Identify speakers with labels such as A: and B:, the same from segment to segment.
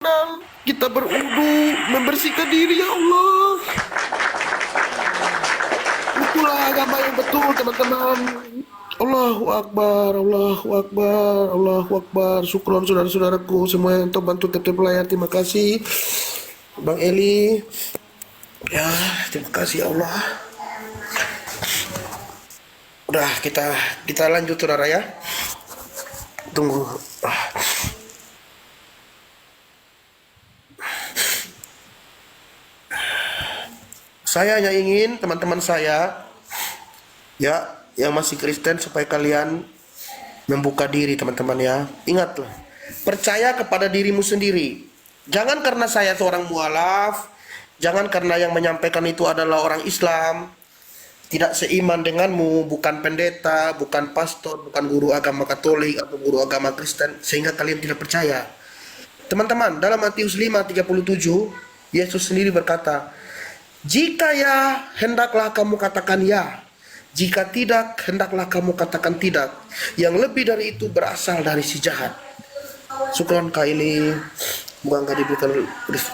A: kenal. Kita berudu, membersihkan diri ya Allah. Itulah agama yang betul teman-teman. Allahu Akbar, Allahu Akbar, Allahu Akbar. Syukron saudara-saudaraku semua yang telah bantu tetap pelayan. Terima kasih Bang Eli. Ya, terima kasih ya Allah. Udah kita lanjut saudara ya. Tunggu. Saya hanya ingin teman-teman saya ya yang masih Kristen supaya kalian membuka diri teman-teman ya. Ingatlah, percaya kepada dirimu sendiri. Jangan karena saya seorang mualaf, jangan karena yang menyampaikan itu adalah orang Islam, tidak seiman denganmu, bukan pendeta, bukan pastor, bukan guru agama Katolik atau guru agama Kristen, sehingga kalian tidak percaya. Teman-teman, dalam Matius 5:37, Yesus sendiri berkata, jika ya, hendaklah kamu katakan ya. Jika tidak, hendaklah kamu katakan tidak. Yang lebih dari itu berasal dari si jahat. Syukron Kak ini. Moga diberikan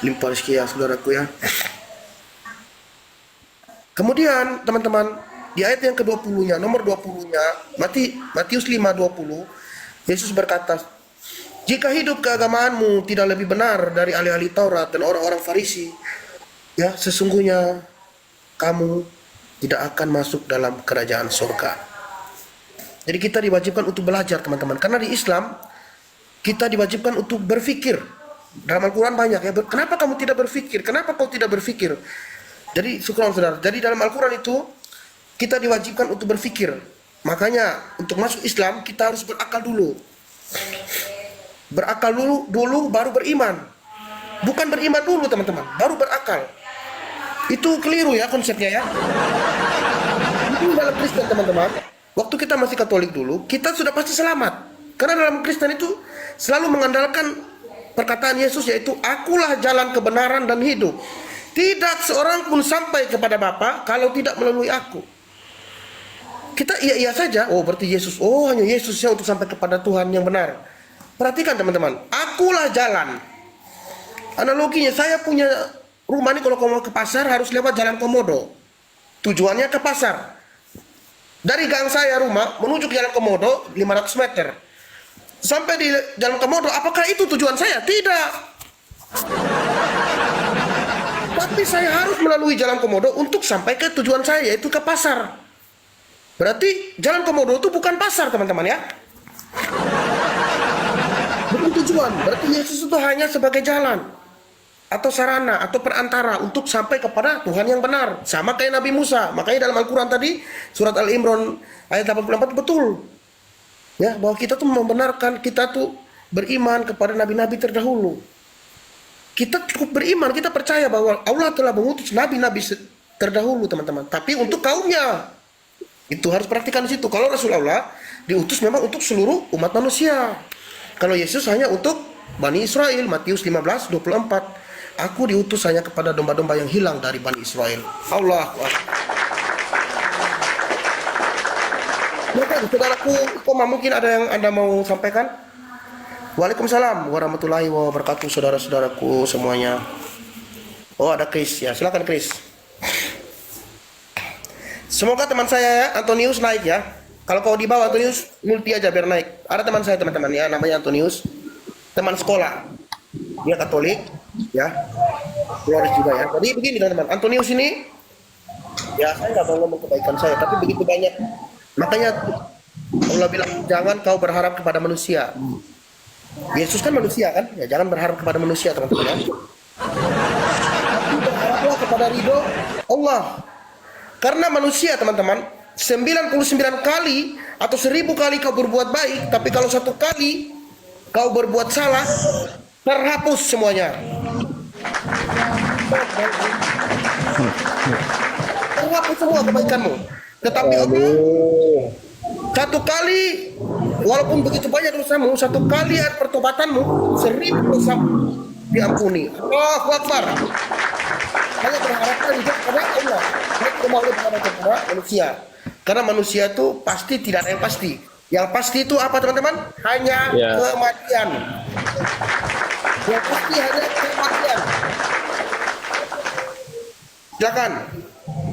A: limpah rezeki ya saudaraku ya. Kemudian teman-teman, di ayat yang ke-20-nya, nomor 20-nya, Matius 5:20, Yesus berkata, jika hidup keagamaanmu tidak lebih benar dari ahli-ahli Taurat dan orang-orang Farisi, ya sesungguhnya kamu tidak akan masuk dalam kerajaan surga. Jadi kita diwajibkan untuk belajar teman-teman. Karena di Islam kita diwajibkan untuk berpikir. Dalam Al-Quran banyak ya. Kenapa kamu tidak berpikir? Kenapa kau tidak berpikir? Jadi syukur saudara. Jadi dalam Al-Quran itu kita diwajibkan untuk berpikir. Makanya untuk masuk Islam kita harus berakal dulu. Berakal dulu baru beriman. Bukan beriman dulu teman-teman, baru berakal. Itu keliru ya konsepnya ya. Itu dalam Kristen teman-teman. Waktu kita masih Katolik dulu, kita sudah pasti selamat. Karena dalam Kristen itu selalu mengandalkan perkataan Yesus, yaitu akulah jalan kebenaran dan hidup. Tidak seorang pun sampai kepada Bapa kalau tidak melalui aku. Kita iya saja. Oh berarti Yesus. Oh hanya Yesus ya untuk sampai kepada Tuhan yang benar. Perhatikan teman-teman. Akulah jalan. Analoginya saya punya rumah ini, kalau mau ke pasar harus lewat jalan Komodo. Tujuannya ke pasar. Dari gang saya rumah menuju ke jalan Komodo 500 meter. Sampai di jalan Komodo, apakah itu tujuan saya? Tidak. Tapi saya harus melalui jalan Komodo untuk sampai ke tujuan saya, yaitu ke pasar. Berarti jalan Komodo itu bukan pasar teman-teman ya. Bukan tujuan. Berarti Yesus itu hanya sebagai jalan atau sarana atau perantara untuk sampai kepada Tuhan yang benar. Sama kayak Nabi Musa. Makanya dalam Al-Quran tadi surat Al-Imran ayat 84 betul ya, bahwa kita tuh membenarkan, kita tuh beriman kepada nabi-nabi terdahulu. Kita cukup beriman, kita percaya bahwa Allah telah mengutus nabi-nabi terdahulu teman-teman, tapi untuk kaumnya. Itu harus perhatikan di situ. Kalau Rasulullah diutus memang untuk seluruh umat manusia. Kalau Yesus hanya untuk Bani Israel. Matius 15:24. Aku diutus hanya kepada domba-domba yang hilang dari Bani Israel. Allah. Maka saudaraku, mungkin ada yang Anda mau sampaikan? Waalaikumsalam warahmatullahi wabarakatuh saudara-saudaraku semuanya. Oh ada Chris ya, silakan Chris. Semoga teman saya ya, Antonius naik ya. Kalau kau di bawah Antonius, multi aja biar naik. Ada teman saya teman-teman ya, namanya Antonius. Teman sekolah. Dia Katolik ya. Floris juga ya. Jadi begini teman-teman, Antonius ini ya saya nggak mau ngomong kebaikan saya, tapi begitu banyak. Makanya Allah bilang jangan kau berharap kepada manusia. Yesus kan manusia kan? Ya jangan berharap kepada manusia teman-teman ya. Tapi berharaplah kepada ridho Allah. Karena manusia teman-teman 99 kali atau 1000 kali kau berbuat baik, tapi kalau 1 kali kau berbuat salah, terhapus semuanya. Terhapus semua kebaikanmu. Tetapi Allah 1 kali, walaupun begitu banyak dosamu, 1 kali pertobatanmu, 1000 dosa diampuni. Allahu Akbar. Hanya berharapkan juga kepada Allah, tidak mau kepada manusia. Karena manusia itu pasti tidak ada yang pasti. Yang pasti itu apa teman-teman? Hanya kematian. Yang pasti hanya kematian. Silakan,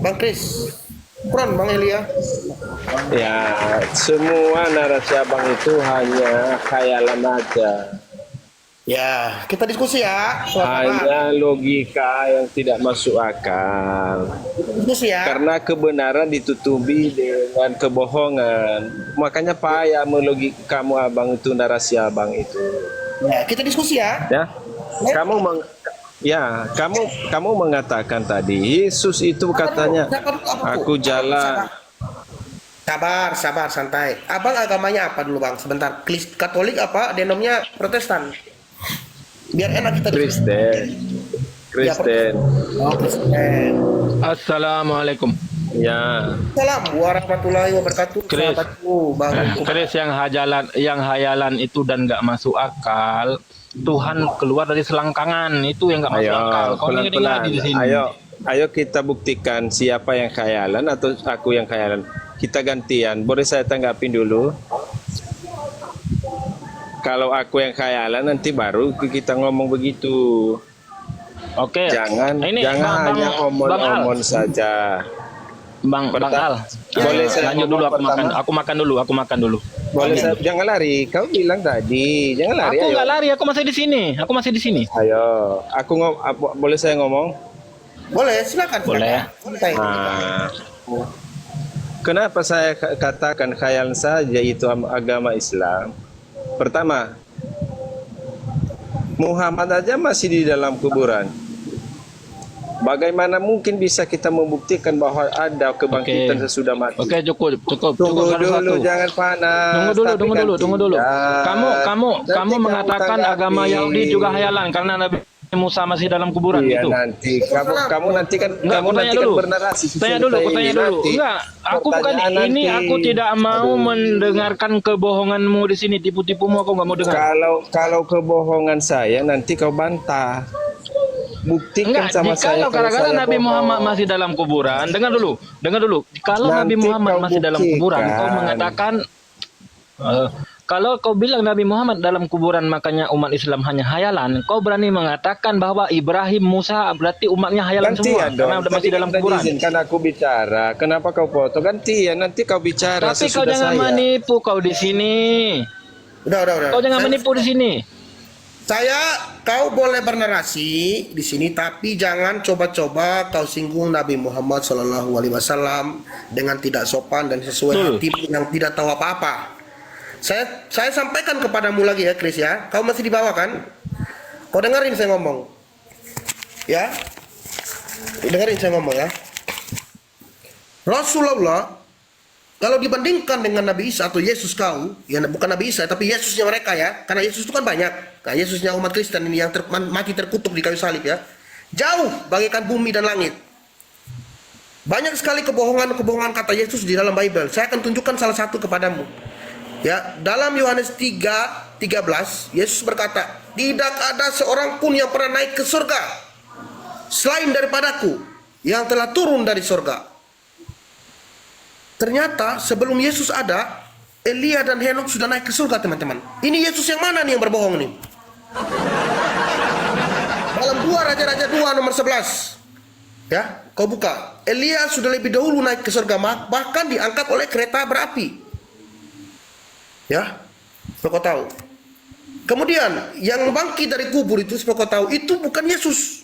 A: Bang Kris. Pron, Bang Elia.
B: Ya, semua narasi abang itu hanya khayalan aja.
A: Ya, kita diskusi ya.
B: Hanya logika yang tidak masuk akal.
A: Diskusi ya.
B: Karena kebenaran ditutupi dengan kebohongan. Makanya payah melogik kamu abang itu, narasi abang itu.
A: Ya, kita diskusi ya.
B: Ya, kamu mengatakan tadi Yesus itu katanya aku jalan.
A: Sabar, santai. Abang agamanya apa dulu, Bang? Sebentar. Katolik apa? Denomnya Protestan. Biar enak kita diskusi.
B: Kristen.
A: Oh, Kristen.
C: Assalamualaikum.
B: Ya.
A: Assalamualaikum warahmatullahi wabarakatuh.
C: Kris.
A: Bang.
C: Kris yang hayalan itu dan nggak masuk akal. Tuhan keluar dari selangkangan itu yang nggak masuk akal. Kau
B: Pelan-pelan.
C: di sini.
B: Ayo kita buktikan siapa yang khayalan atau aku yang khayalan. Kita gantian. Boleh saya tanggapin dulu? Kalau aku yang khayalan nanti baru kita ngomong begitu.
C: Oke.
B: Jangan
C: Ini
B: hanya omong-omong saja.
C: Bang Al.
B: Boleh saya
C: lanjut dulu
B: ngomong
C: aku makan dulu.
B: Boleh saya, jangan lari. Kau bilang tadi, jangan lari.
C: Aku
B: ayo.
C: nggak lari, aku masih di sini.
B: Ayo, boleh saya ngomong?
A: Boleh, silakan.
C: Boleh.
A: Santai.
B: Nah, kenapa saya katakan khayal saja itu agama Islam? Pertama, Muhammad aja masih di dalam kuburan. Bagaimana mungkin bisa kita membuktikan bahwa ada kebangkitan sesudah mati?
C: Oke, cukup.
B: Tunggu dulu,
C: satu.
B: jangan panas.
C: Tunggu dulu. Kamu mengatakan agama Yahudi juga hayalan karena Nabi Musa masih dalam kuburan
B: iya,
C: itu.
B: Nanti kamu nanti kan bernarasi.
C: Tanya dulu. Enggak, aku bukan ini. Aku tidak mau mendengarkan kebohonganmu di sini, tipu-tipumu aku nggak mau dengar.
B: Kalau kebohongan saya nanti kau bantah. Buktikan sama saya.
C: Kalau gara-gara Nabi Muhammad masih dalam kuburan, dengar dulu. Kalau Nabi Muhammad masih dalam kuburan, kau mengatakan kalau kau bilang Nabi Muhammad dalam kuburan makanya umat Islam hanya hayalan, kau berani mengatakan bahwa Ibrahim, Musa berarti umatnya hayalan semua karena udah masih dalam kuburan.
B: Izinkan aku bicara. Kenapa kau potong? Gantian nanti kau bicara.
C: Tapi kau jangan menipu kau di sini.
A: Udah.
C: Kau jangan menipu di sini.
A: Kau boleh bernarasi di sini, tapi jangan coba-coba kau singgung Nabi Muhammad SAW dengan tidak sopan dan sesuai hatimu yang tidak tahu apa-apa. Saya sampaikan kepadamu lagi ya, Kris ya. Kau masih di bawah kan? Kau dengerin saya ngomong, ya? Dengerin saya ngomong ya. Rasulullah kalau dibandingkan dengan Nabi Isa atau Yesus kau, ya bukan Nabi Isa tapi Yesusnya mereka ya, karena Yesus itu kan banyak. Nah, Yesusnya umat Kristen ini yang mati terkutuk di kayu salib ya, jauh bagaikan bumi dan langit. Banyak sekali kebohongan kata Yesus di dalam Bible. Saya akan tunjukkan salah satu kepadamu. Ya, dalam Yohanes 3:13 Yesus berkata, tidak ada seorang pun yang pernah naik ke surga selain daripadaku yang telah turun dari surga. Ternyata sebelum Yesus ada, Elia dan Henok sudah naik ke surga, teman-teman. Ini Yesus yang mana nih yang berbohong nih? Dalam 2 Raja-Raja 2 nomor 11. Ya, kau buka. Elia sudah lebih dahulu naik ke surga, bahkan diangkat oleh kereta berapi. Ya, supaya kau tahu. Kemudian yang bangkit dari kubur itu, supaya kau tahu, itu bukan Yesus.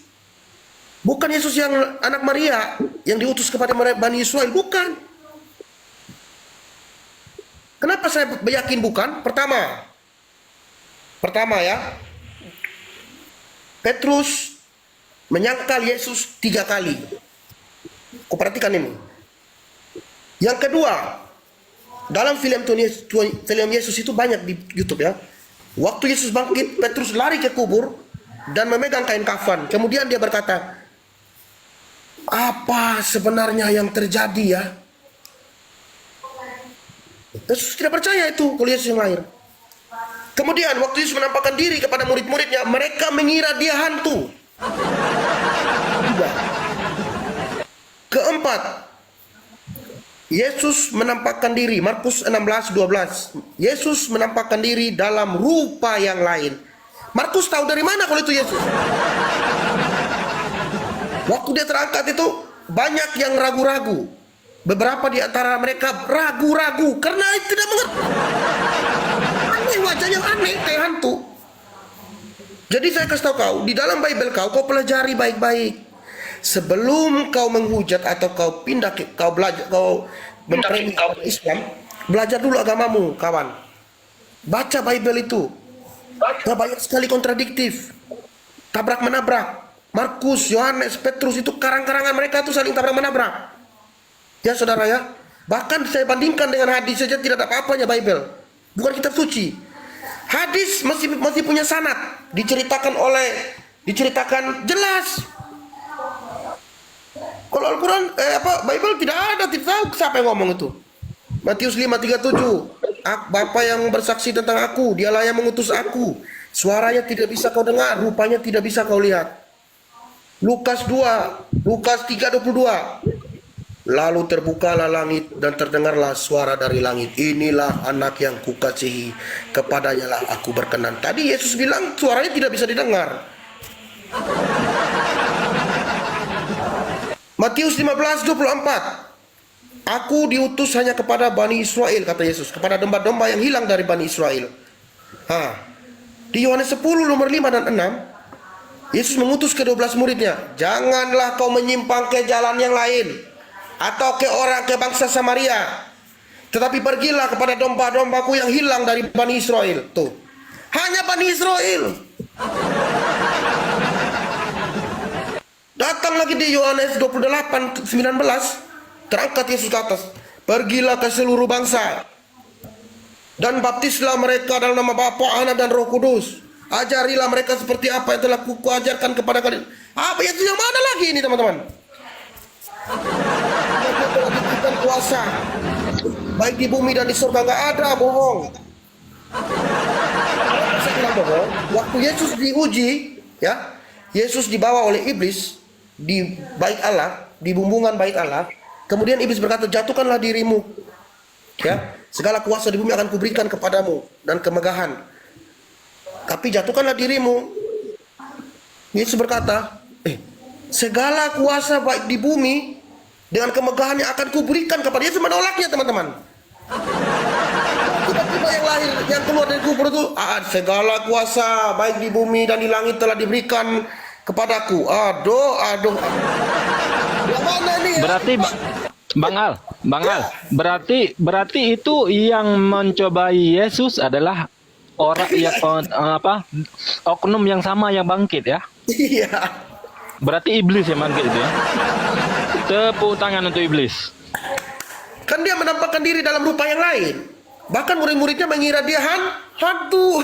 A: Bukan Yesus yang anak Maria yang diutus kepada Bani Israel, bukan. Kenapa saya yakin bukan? Pertama ya, Petrus menyangkal Yesus 3 kali. Kau perhatikan ini. Yang kedua, dalam film Yesus itu banyak di YouTube ya. Waktu Yesus bangkit, Petrus lari ke kubur dan memegang kain kafan. Kemudian dia berkata, apa sebenarnya yang terjadi ya? Yesus tidak percaya itu kalau Yesus yang lahir. Kemudian waktu Yesus menampakkan diri kepada murid-muridnya, mereka mengira dia hantu. Keempat, Yesus menampakkan diri, Markus 16:12. Yesus menampakkan diri dalam rupa yang lain. Markus tahu dari mana kalau itu Yesus? Waktu dia terangkat itu banyak yang ragu-ragu. Beberapa di antara mereka ragu-ragu karena tidak mengerti. Aneh, wajahnya aneh kayak hantu. Jadi saya kasih tahu kau, di dalam Bible kau pelajari baik-baik. Sebelum kau menghujat atau kau pindah, kau belajar, kau mentraining Islam, belajar dulu agamamu, kawan. Baca Bible itu. Banyak sekali kontradiktif. Tabrak menabrak. Markus, Yohanes, Petrus itu karang-karangan mereka itu saling tabrak menabrak. Ya saudara ya. Bahkan saya bandingkan dengan hadis saja tidak ada apa-apanya Bible. Bukan kitab suci. Hadis masih punya sanad, diceritakan jelas. Kalau Al-Quran Bible tidak ada, tidak tahu siapa yang ngomong itu. Matius 5:37. Bapa yang bersaksi tentang aku, dialah yang mengutus aku. Suaranya tidak bisa kau dengar, rupanya tidak bisa kau lihat. Lukas 3:22. Lalu terbukalah langit dan terdengarlah suara dari langit. Inilah anak yang kukasihi, kepadanya lah aku berkenan. Tadi Yesus bilang suaranya tidak bisa didengar. Matius 15:24. Aku diutus hanya kepada Bani Israel, kata Yesus, kepada domba-domba yang hilang dari Bani Israel. Di Yohanes 10 nomor 5 dan 6, Yesus mengutus ke-12 muridnya, janganlah kau menyimpang ke jalan yang lain atau ke bangsa Samaria, tetapi pergilah kepada domba-dombaku yang hilang dari Bani Israel. Tuh, hanya Bani Israel. Datang lagi di Yohanes 28:19, terangkat Yesus ke atas, pergilah ke seluruh bangsa dan baptislah mereka dalam nama Bapa, Anak dan Roh Kudus. Ajarilah mereka seperti apa yang telah kuajarkan kepada kalian. Apa Yesus yang mana lagi ini teman-teman? Kuasa baik di bumi dan di surga, nggak ada bohong. Saya bilang bohong. Waktu Yesus diuji, ya, Yesus dibawa oleh iblis di bait Allah, di bumbungan bait Allah. Kemudian iblis berkata, jatuhkanlah dirimu, ya, segala kuasa di bumi akan kuberikan kepadamu dan kemegahan. Tapi jatuhkanlah dirimu. Yesus berkata, segala kuasa baik di bumi dengan kemegahannya akan kuberikan kepada. Yesus menolaknya teman-teman. Tiba-tiba yang lahir, yang keluar dari kubur itu, segala kuasa baik di bumi dan di langit telah diberikan kepadaku. Aduh. Yang mana nih?
C: Berarti Bang Al, berarti itu yang mencobai Yesus adalah orang yang oknum yang sama yang bangkit ya.
A: Iya.
C: Berarti iblis yang bangkit itu ya. Tepuk tangan untuk iblis.
A: Kan dia menampakkan diri dalam rupa yang lain. Bahkan murid-muridnya mengira dia hantu.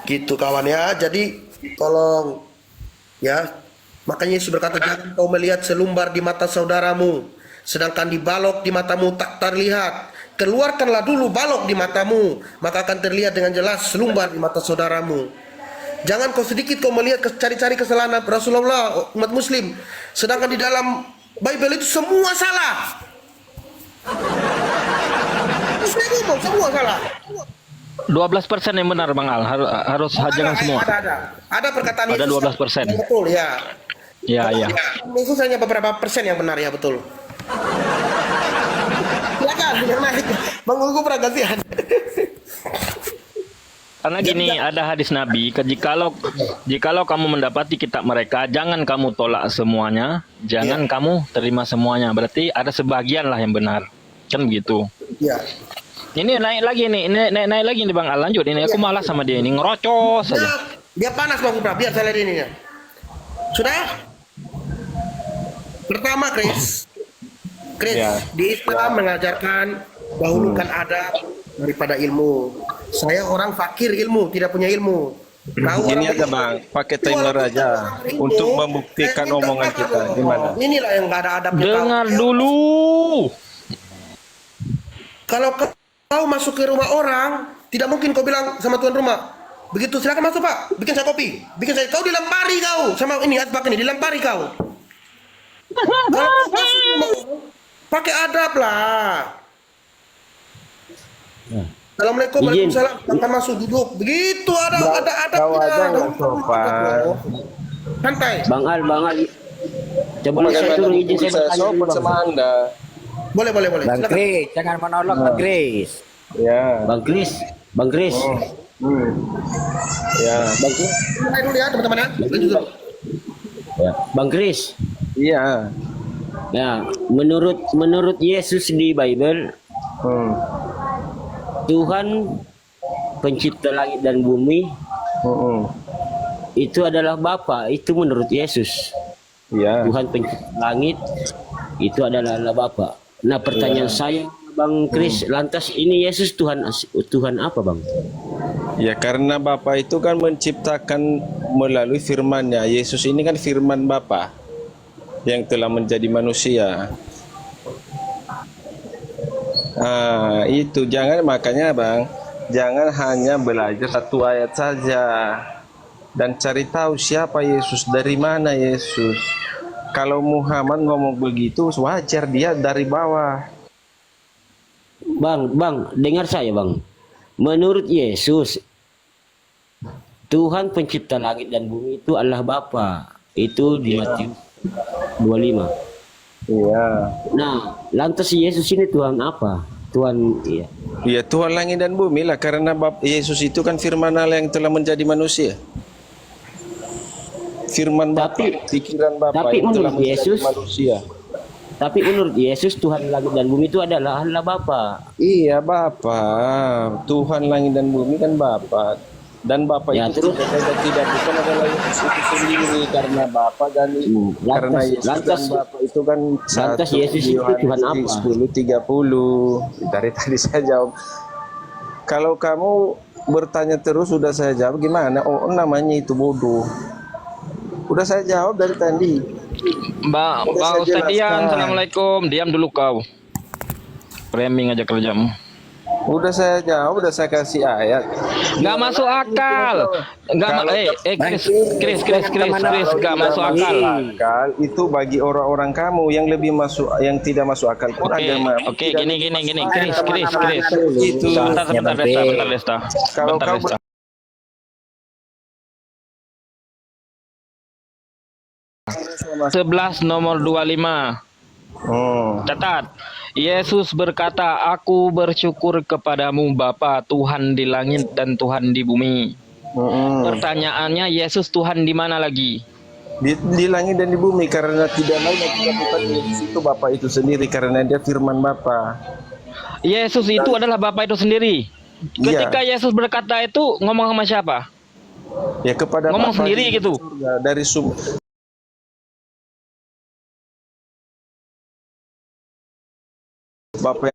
A: Gitu kawan ya. Jadi tolong ya. Makanya Yesus berkata, jangan kau melihat selumbar di mata saudaramu, sedangkan di balok di matamu tak terlihat. Keluarkanlah dulu balok di matamu, maka akan terlihat dengan jelas selumbar di mata saudaramu. Jangan kau sedikit kau melihat cari-cari kesalahan Rasulullah, umat muslim, sedangkan di dalam Bible itu semua salah. Saya ngomong semua salah.
C: 12% yang benar Bang Al, harus jangan semua.
A: Ada perkataan
C: ada
A: Yesus
C: 12%.
A: betul ya.
C: Ya.
A: Yesus hanya beberapa persen yang benar ya, betul. Silakan yang naik. Bang Gugu pernah gantian.
C: Karena gini, ada hadis Nabi, jikalau kamu mendapati kitab mereka, jangan kamu tolak semuanya, jangan kamu terima semuanya. Berarti ada sebagian lah yang benar. Kan begitu.
A: Iya.
C: Ini naik lagi nih Bang Al, lanjut ini. Aku malas sama dia ini, ngerocos saja.
A: Dia panas Bang Kupra, biar saya lihat ininya. Sudah? Pertama Chris, di Islam mengajarkan dahulukan adab daripada ilmu. Saya orang fakir ilmu, tidak punya ilmu.
B: Ini aja Bang, pakai timer aja untuk membuktikan omongan kita. Gimana?
A: Inilah yang nggak ada adabnya.
C: Dengar dulu.
A: Kalau kau masuk ke rumah orang, tidak mungkin kau bilang sama tuan rumah, begitu silakan masuk Pak, bikin saya kopi, kau dilempari kau sama ini asbak ini, dilempari kau. Kalau masuk pakai adab lah. Assalamualaikum,
D: Izin.
A: waalaikumsalam. Makan masuk duduk. Begitu ada
B: Kau
A: adabnya.
B: aja nggak sopan.
A: Santai.
D: Bang Al. Coba saya
B: Bagaimana
D: turun izin
B: bisa
D: saya bertanya dulu,
B: sopan
D: Bang.
B: sama Anda?
A: Boleh.
E: Bang
A: Silakan.
E: Kris, jangan menolak Bang Kris.
B: Ya.
D: Bang Kris.
B: Ya.
D: Bang Kris.
A: Santai dulu ya teman-teman ya. Lanjut dulu.
D: Ya. Bang Kris.
B: Iya.
D: Ya, menurut Yesus di Bible,
B: Hmm.
D: Tuhan pencipta langit dan bumi
B: Hmm.
D: itu adalah Bapa, itu menurut Yesus.
B: Iya.
D: Tuhan pencipta langit itu adalah Allah Bapa. Nah, pertanyaan saya Bang Kris, lantas ini Yesus Tuhan apa, Bang?
B: Ya karena Bapa itu kan menciptakan melalui firman-Nya. Yesus ini kan firman Bapa yang telah menjadi manusia. Itu makanya Bang, jangan hanya belajar satu ayat saja dan cari tahu siapa Yesus, dari mana Yesus. Kalau Muhammad ngomong begitu wajar, dia dari bawah.
D: Bang, dengar saya, Bang. Menurut Yesus, Tuhan pencipta langit dan bumi itu adalah Bapa. Itu di Matius 25.
B: Iya.
D: Nah, lantas Yesus ini Tuhan apa? Tuhan, iya.
B: Ya Tuhan langit dan bumi lah, karena Yesus itu kan firman Allah yang telah menjadi manusia. Firman Bapa, pikiran Bapa
D: tapi
B: yang telah
D: menurut
B: menjadi
D: Yesus,
B: manusia.
D: Tapi menurut Yesus Tuhan langit dan bumi itu adalah Allah Bapa.
B: Iya Bapa, Tuhan langit dan bumi kan Bapa. Dan Bapa
D: Ya,
B: itu
D: terus?
B: tidak bukan adalah Yesus itu sendiri, karena Bapa dan karena Yesus dan Bapa itu kan
D: lantas Yesus itu Tuhan apa?
B: 10:30. Dari tadi saya jawab. Kalau kamu bertanya terus sudah saya jawab, gimana? Oh, namanya itu bodoh. Udah saya jawab dari tadi.
C: Bang
B: Udah saya
C: Ustaz Dian,
B: jelaskan.
C: assalamualaikum. Diam dulu kau. Framing aja kerjamu.
B: Udah saya jawab, udah saya kasih ayat.
C: Nggak masuk akal. Chris, nggak masuk akal.
B: Akal itu bagi orang-orang kamu yang lebih masuk, yang tidak masuk akal pun agama.
C: Oke, gini. Chris.
B: Itu.
C: Bentar, Desta.
B: Kalau
C: Bentar,
B: kau
C: Desta. 11 nomor 25. Catat. Yesus berkata, "Aku bersyukur kepadamu Bapa, Tuhan di langit dan Tuhan di bumi." Pertanyaannya, Yesus Tuhan di mana lagi?
B: Di langit dan di bumi, karena tidak lain yang tidak bukan Yesus itu Bapa itu sendiri, karena dia firman Bapa.
C: Yesus itu adalah Bapa itu sendiri. Ketika Yesus berkata itu, ngomong sama siapa?
B: Ya kepada
C: Ngomong
B: Bapa
C: sendiri
B: di
C: gitu.
B: surga, dari Bapa